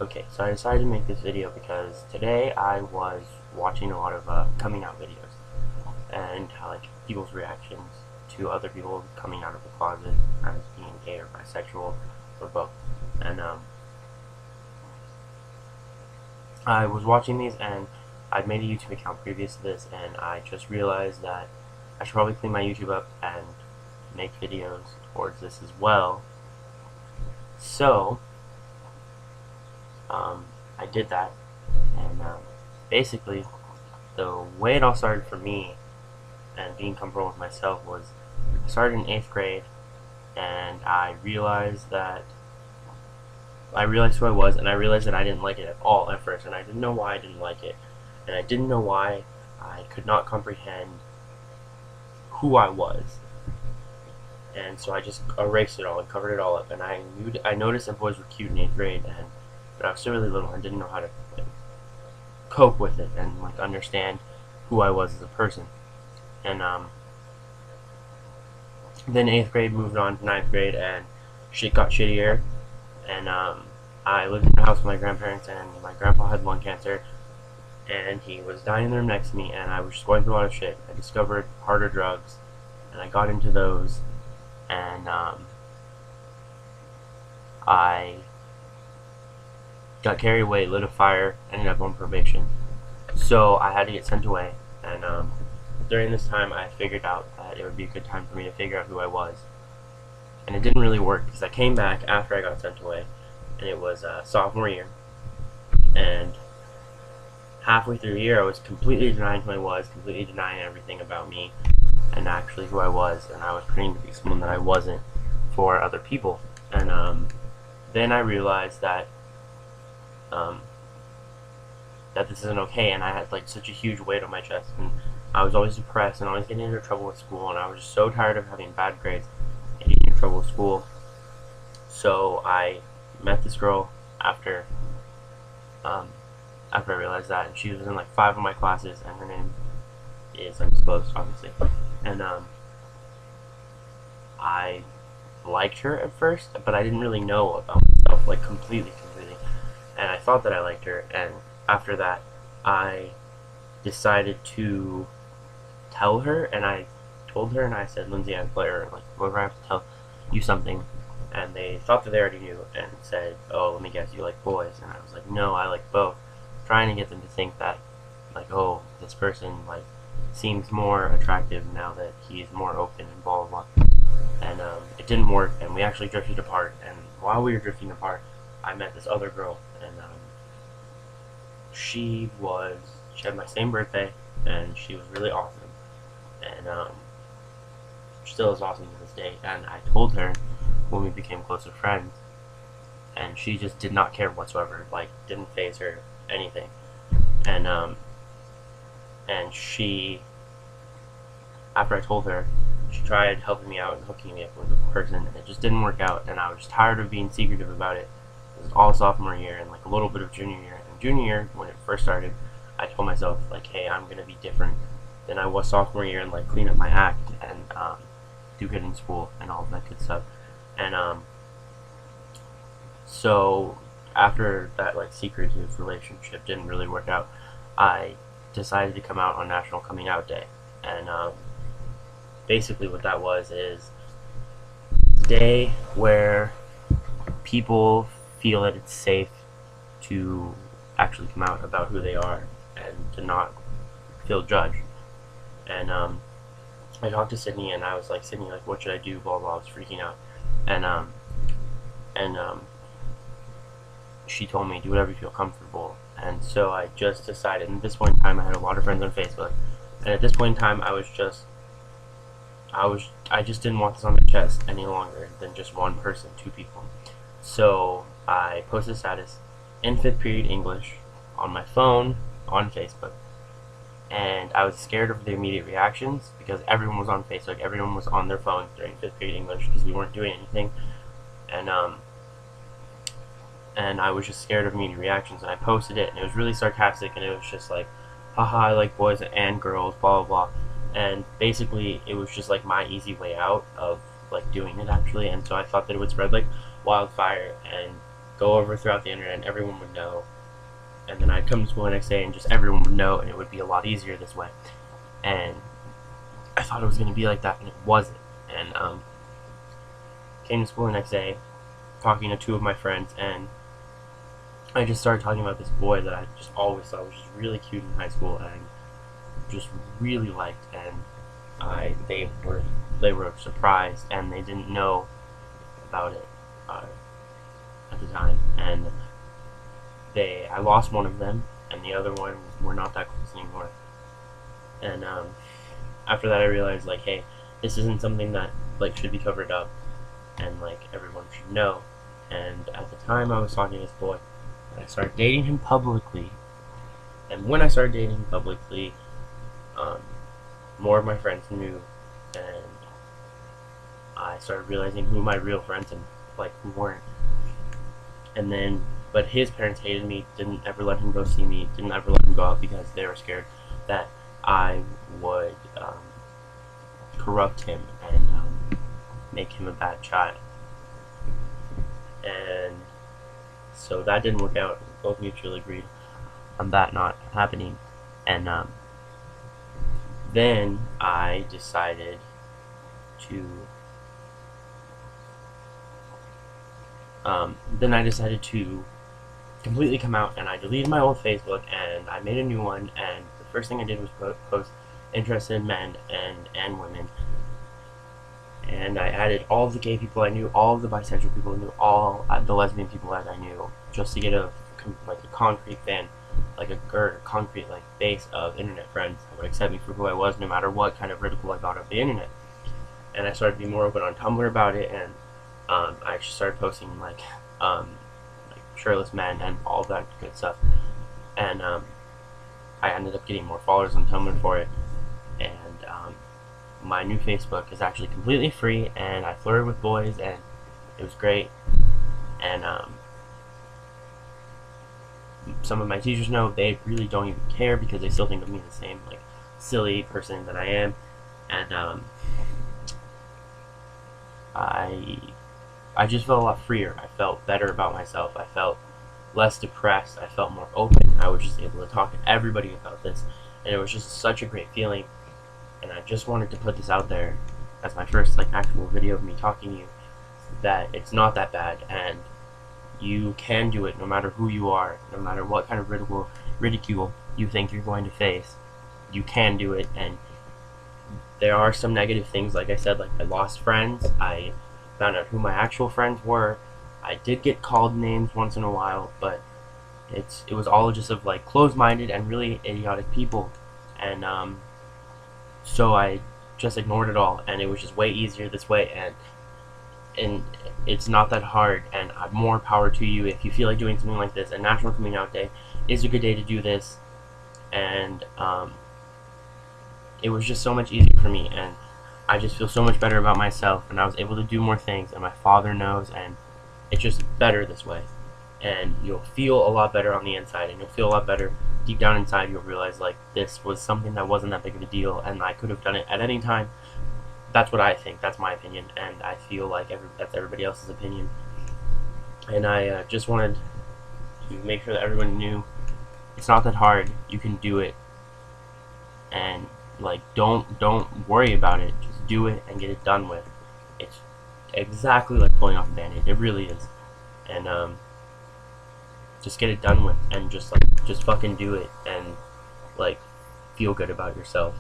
Okay, so I decided to make this video because today I was watching a lot of coming out videos and like people's reactions to other people coming out of the closet as being gay or bisexual or both. And I was watching these and I'd made a YouTube account previous to this, and I just realized that I should probably clean my YouTube up and make videos towards this as well. So I did that, and basically the way it all started for me and being comfortable with myself was I started in 8th grade, and I realized who I was, and I realized that I didn't like it at all at first, and I didn't know why I didn't like it, and I didn't know why I could not comprehend who I was. And so I just erased it all and covered it all up, and I noticed that boys were cute in 8th grade, but I was still really little and didn't know how to cope with it and understand who I was as a person. And then 8th grade moved on to 9th grade, and shit got shittier. And I lived in a house with my grandparents, and my grandpa had lung cancer, and he was dying in the room next to me, and I was just going through a lot of shit. I discovered harder drugs, and I got into those, and I got carried away, lit a fire, ended up on probation. So I had to get sent away, and during this time I figured out that it would be a good time for me to figure out who I was. And it didn't really work because I came back after I got sent away, and it was sophomore year, and halfway through the year I was completely denying who I was, completely denying everything about me and actually who I was, and I was pretending to be someone that I wasn't for other people. And then I realized that that this isn't okay, and I had such a huge weight on my chest, and I was always depressed and always getting into trouble with school, and I was just so tired of having bad grades and getting into trouble with school. So I met this girl after I realized that, and she was in 5 of my classes, and her name is undisclosed, obviously. And I liked her at first, but I didn't really know about myself completely. And I thought that I liked her, and after that I decided to tell her, and I told her, and I said, Lindsay, I'm Blair, whoever, I have to tell you something. And they thought that they already knew and said, oh, let me guess, you like boys. And I was like, no, I like both, trying to get them to think that oh, this person seems more attractive now that he's more open and blah blah blah. And it didn't work, and we actually drifted apart, and while we were drifting apart I met this other girl, and she had my same birthday, and she was really awesome, and still is awesome to this day. And I told her when we became closer friends, and she just did not care whatsoever, didn't faze her anything. And she, after I told her, she tried helping me out and hooking me up with a person, and it just didn't work out, and I was just tired of being secretive about it. It was all sophomore year and a little bit of junior year. And junior year, when it first started, I told myself hey, I'm gonna be different than I was sophomore year, and clean up my act and do good in school and all of that good stuff. And so after that secretive relationship didn't really work out, I decided to come out on National Coming Out Day. And basically what that was is a day where people feel that it's safe to actually come out about who they are and to not feel judged. And I talked to Sydney, and I was like, Sydney, what should I do, blah blah. I was freaking out, and she told me, do whatever you feel comfortable. And so I just decided, and at this point in time I had a lot of friends on Facebook, and at this point in time I just didn't want this on my chest any longer than just one person, 2 people. So I posted a status in 5th period English on my phone on Facebook, and I was scared of the immediate reactions because everyone was on Facebook, everyone was on their phones during 5th period English because we weren't doing anything, and I was just scared of immediate reactions, and I posted it, and it was really sarcastic, and it was just haha, I like boys and girls, blah blah blah. And basically it was just my easy way out of doing it actually, and so I thought that it would spread like wildfire and go over throughout the internet and everyone would know, and then I'd come to school the next day and just everyone would know, and it would be a lot easier this way. And I thought it was going to be like that, and it wasn't. And came to school the next day, talking to two of my friends, and I just started talking about this boy that I just always thought was just really cute in high school, and just really liked, and they were surprised, and they didn't know about it at the time, and I lost one of them, and the other one we're not that close anymore. And after that, I realized, like, hey, this isn't something that like should be covered up, and like everyone should know. And at the time, I was talking to this boy, and I started dating him publicly. And when I started dating him publicly, more of my friends knew, and I started realizing who my real friends and like who weren't. And then, but his parents hated me, didn't ever let him go see me, didn't ever let him go out because they were scared that I would corrupt him and make him a bad child. And so that didn't work out. We both mutually agreed on that not happening. And then I decided to completely come out, and I deleted my old Facebook and I made a new one, and the first thing I did was post interested in men and women, and I added all of the gay people I knew, all of the bisexual people I knew, all the lesbian people that I knew, just to get a concrete concrete base of internet friends that would accept me for who I was, no matter what kind of ridicule I got of the internet. And I started to be more open on Tumblr about it, and I actually started posting like shirtless men and all that good stuff. And I ended up getting more followers on Tumblr for it. And my new Facebook is actually completely free, and I flirted with boys, and it was great. And some of my teachers know, they really don't even care because they still think of me the same like silly person that I am. And I just felt a lot freer. I felt better about myself. I felt less depressed. I felt more open. I was just able to talk to everybody about this, and it was just such a great feeling. And I just wanted to put this out there as my first actual video of me talking to you, that it's not that bad, and you can do it no matter who you are, no matter what kind of ridicule you think you're going to face. You can do it, and there are some negative things, like I said, like I lost friends, I found out who my actual friends were, I did get called names once in a while, but it was all just of closed-minded and really idiotic people, and so I just ignored it all, and it was just way easier this way, and it's not that hard, and more power to you if you feel like doing something like this. And National Coming Out Day is a good day to do this, and it was just so much easier for me, and I just feel so much better about myself, and I was able to do more things, and my father knows, and it's just better this way. And you'll feel a lot better on the inside, and you'll feel a lot better deep down inside. You'll realize this was something that wasn't that big of a deal, and I could have done it at any time. That's what I think. That's my opinion, and I feel like that's everybody else's opinion. And I just wanted to make sure that everyone knew it's not that hard. You can do it, and don't worry about it. Just do it and get it done with. It's exactly like pulling off a band-aid. It really is. And just get it done with, and just fucking do it, and feel good about yourself.